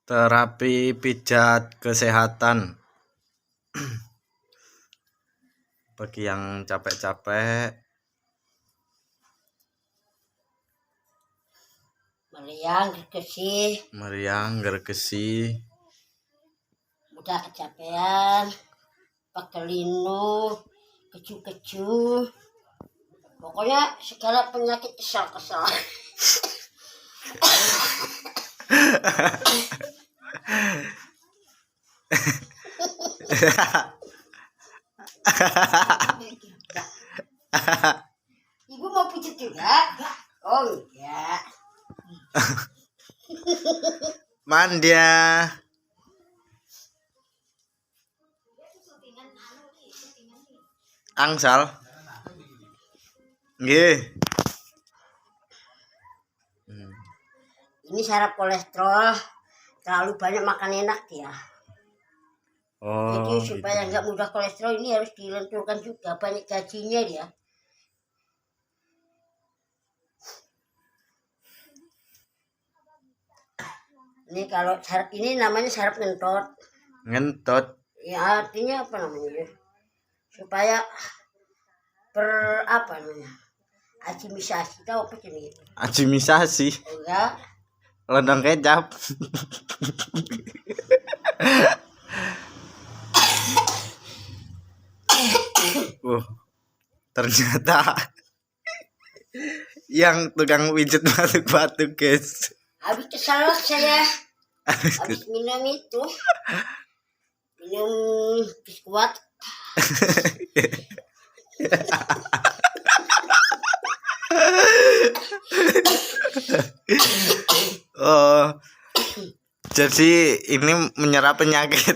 Terapi pijat kesehatan bagi yang capek-capek, meriang, gergesi, udah kecapean, pakelinu, kecu-kecu, pokoknya segala penyakit kesal-kesal. Ibu mau pijat juga? Oh enggak. Mandia. Angsal. Nggih. Ini saraf kolesterol, terlalu banyak makan enak ya. Oh, jadi supaya nggak mudah kolesterol ini harus dilenturkan juga, banyak gajinya dia. Ini kalau saraf ini namanya saraf ngentot. Ngentot. Ya artinya apa namanya? Supaya apa namanya? Ajimisasi, tahu apa ini? Ajimisasi. Enggak. Lodong kecap. Ternyata yang tukang pijat batuk-batuk, guys. Habis kesalak saya. Habis minum itu. Minum biskuit. Oh, jadi ini menyerap penyakit.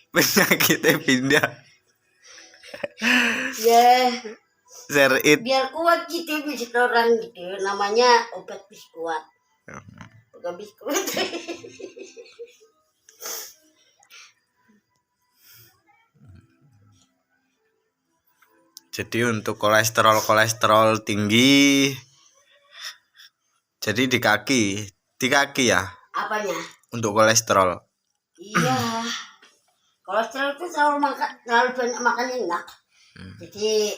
Penyakitnya pindah. Ya. Serit. Biar kuat gitu bisa orang gitu. Namanya obat biskuit. Bukan biskuit. Jadi untuk kolesterol tinggi, jadi di kaki ya. Apanya? Untuk kolesterol. Iya. Kolesterol itu terlalu banyak makan enak. Jadi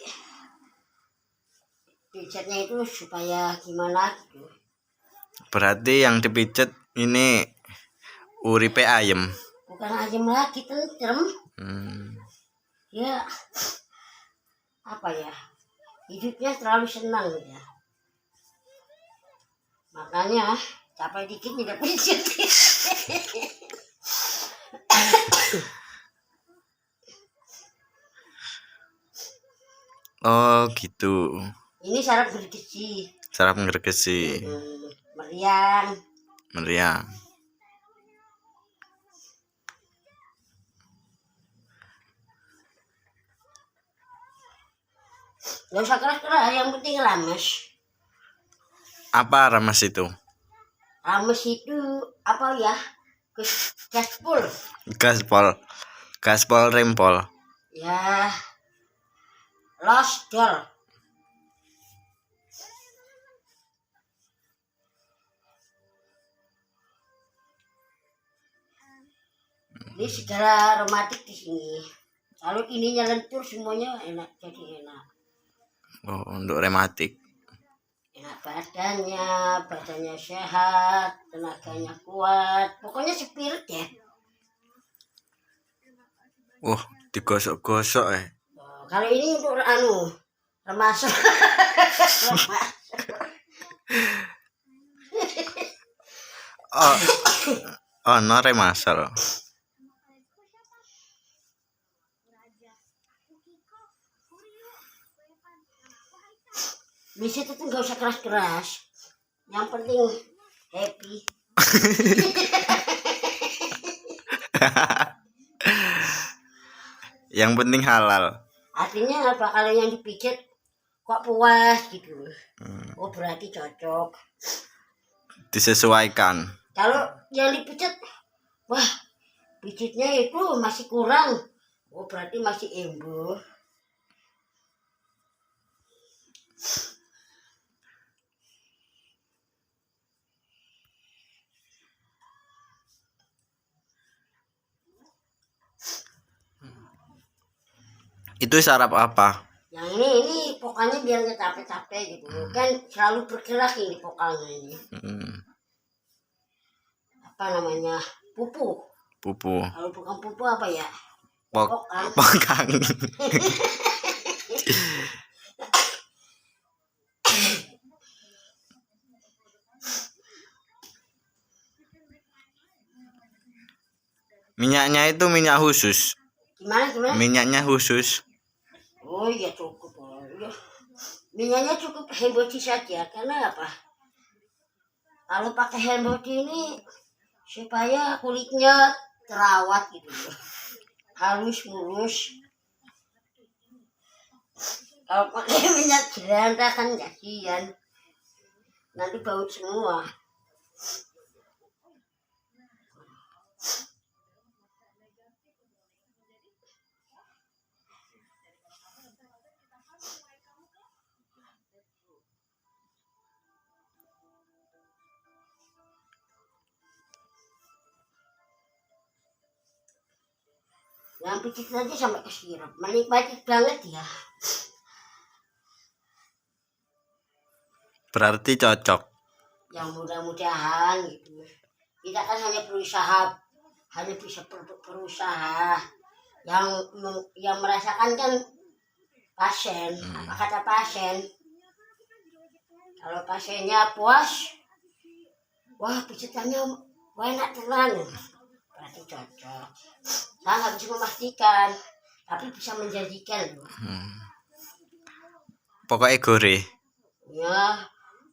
pijatnya itu supaya gimana gitu. Berarti yang dipijat ini uripe ayem. Bukan ayam lagi, tentrem. Ya. Apa ya, hidupnya terlalu senang ya, makanya capek dikit tidak pijat. Oh gitu. Ini saraf gergesi. Saraf gergesi. Meriang. Gak usah keras-keras, yang penting rames. Apa rames itu? Rames itu apa ya? Gaspol rempol. Ya. Losdol. Ini segala aromatik di sini. Kalau ininya lentur semuanya enak, jadi enak. Oh, untuk rematik. Enak badannya sehat, tenaganya kuat, pokoknya spirit ya. Digosok-gosok ya. Kalau ini untuk remasuk. No remasal. Bisa itu nggak usah keras-keras, yang penting happy. Yang penting halal. Artinya apa, kalau yang dipijat kok puas gitu. Oh berarti cocok. Disesuaikan. Kalau yang dipijat, wah pijitnya itu masih kurang. Oh berarti masih embuh. Itu saraf apa? Yang ini pokoknya biar nggak capek-capek gitu. Kan selalu bergerak ini pokoknya ini. Apa namanya? Pupu. Pupu. Kalau bukan pupu apa ya? Pok Pokan. Pokang. Minyaknya itu minyak khusus. Gimana? Minyaknya khusus. Oh iya cukup. Ya. Minyaknya cukup handbody saja. Karena apa? Kalau pakai handbody ini supaya kulitnya terawat gitu. Halus mulus. Kalau pakai minyak jelantah kan kasihan. Nanti bau semua. Yang picit aja sampai ke sirup. Menikmati banget ya. Berarti cocok. Yang mudah-mudahan gitu. Kita kan hanya bisa berusaha. Yang merasakan kan pasien. Apa kata pasien? Kalau pasiennya puas, wah pijitannya enak tenan. Berarti cocok. Saya nggak bisa memastikan, tapi bisa menjanjikan. Pokoknya gore. Ya,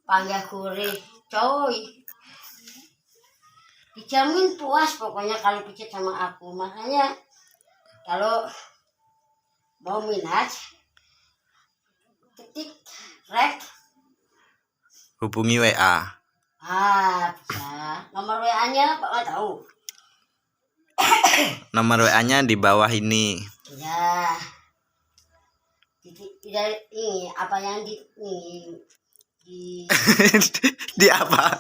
panggil gurih, coy. Dijamin puas pokoknya kalau pijit sama aku. Makanya kalau mau minat, ketik rek. Hubungi WA. Bisa. Nomor WA-nya Pak nggak tahu. Nomor WA-nya di bawah ini. Ya. Tidak ini apa yang di Di apa?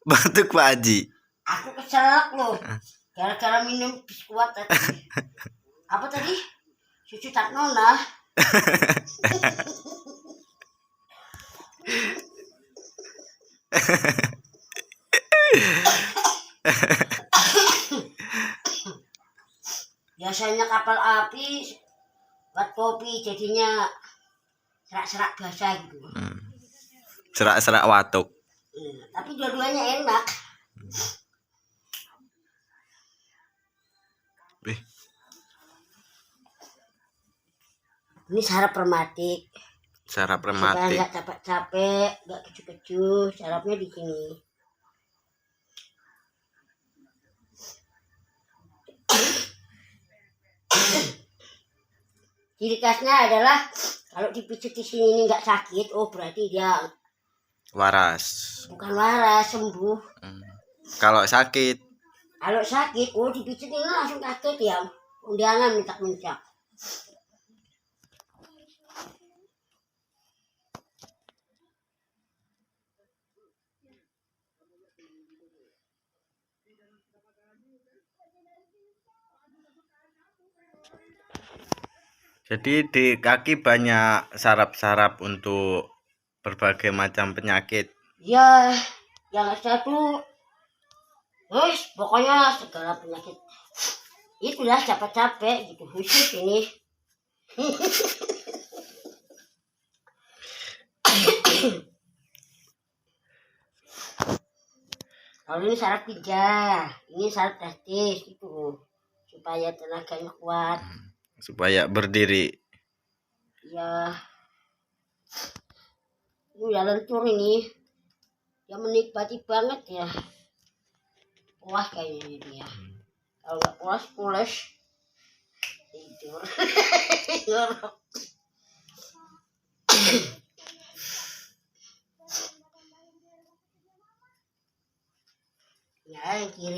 Batuk Pak Haji. Aku keselak loh. Gara-gara minum biskuit tadi. Apa tadi? Susu tak nona. Biasanya kapal api buat kopi jadinya serak-serak basah gitu. Serak-serak watuk. Tapi dua-duanya enak. Ini sarap rematik. Sarap Supaya rematik. nggak capek-capek, nggak keju-keju. Sarapnya di sini. Ciri khasnya adalah kalau dipijit di sini ini nggak sakit, oh berarti dia Waras. bukan waras, sembuh. Kalau sakit. Kalau sakit, oh dipijit ini langsung kaget ya, undangan minta-minta. Jadi di kaki banyak sarap-sarap untuk berbagai macam penyakit. Ya, yang satu, pokoknya segala penyakit. Itulah capek-capek gitu, khusus ini. Kalau ini saraf pijah, ini saraf testis gitu, supaya tenaganya kuat. Supaya berdiri. Ya, ini udah lentur ini, dia menikmati banget ya. Puas kayaknya dia. Kalau nggak puas, pules tidur. Ya, yang kiri.